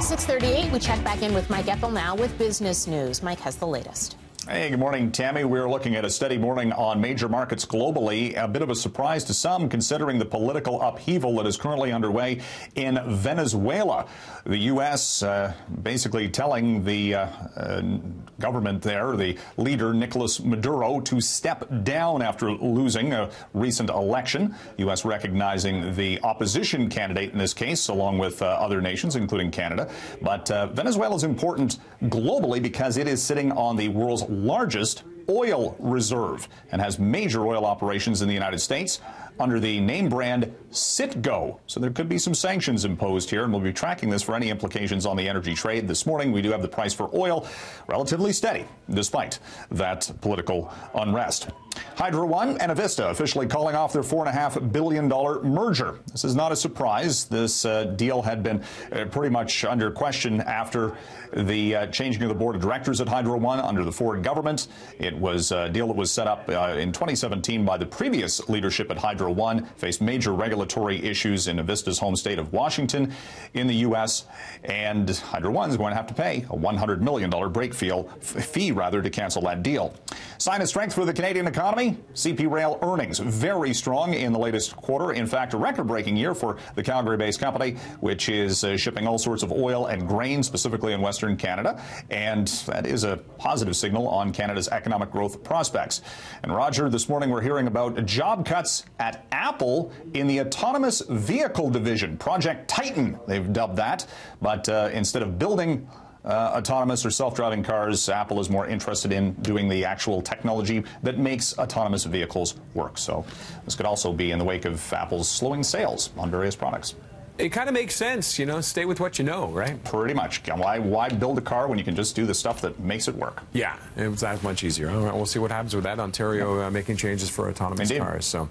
6:38, we check back in with Mike Ethel now with business news. Mike has the latest. Hey, good morning, Tammy. We're looking at a steady morning on major markets globally. A bit of a surprise to some, considering the political upheaval that is currently underway in Venezuela. The U.S. Basically telling the government there, the leader, Nicolas Maduro, to step down after losing a recent election. U.S. recognizing the opposition candidate in this case, along with other nations, including Canada. But Venezuela is important globally because it is sitting on the world's largest oil reserve and has major oil operations in the United States under the name brand Citgo. So there could be some sanctions imposed here, and we'll be tracking this for any implications on the energy trade. This morning, we do have the price for oil relatively steady, despite that political unrest. Hydro One and Avista officially calling off their $4.5 billion merger. This is not a surprise. This deal had been pretty much under question after the changing of the board of directors at Hydro One under the Ford government. It was a deal that was set up in 2017 by the previous leadership at Hydro One, faced major regulatory issues in Avista's home state of Washington in the U.S., and Hydro One is going to have to pay a $100 million break fee to cancel that deal. Sign of strength for the Canadian economy. CP Rail earnings very strong in the latest quarter. In fact, a record-breaking year for the Calgary-based company, which is shipping all sorts of oil and grain, specifically in Western Canada. And that is a positive signal on Canada's economic growth prospects. And Roger, this morning we're hearing about job cuts at Apple in the autonomous vehicle division. Project Titan, they've dubbed that. But instead of building autonomous or self-driving cars, Apple is more interested in doing the actual technology that makes autonomous vehicles work. So this could also be in the wake of Apple's slowing sales on various products. It kind of makes sense, you know, stay with what you know, right? Pretty much. Why build a car when you can just do the stuff that makes it work? Yeah, it was that much easier. All right, we'll see what happens with that. Ontario making changes for autonomous cars. So.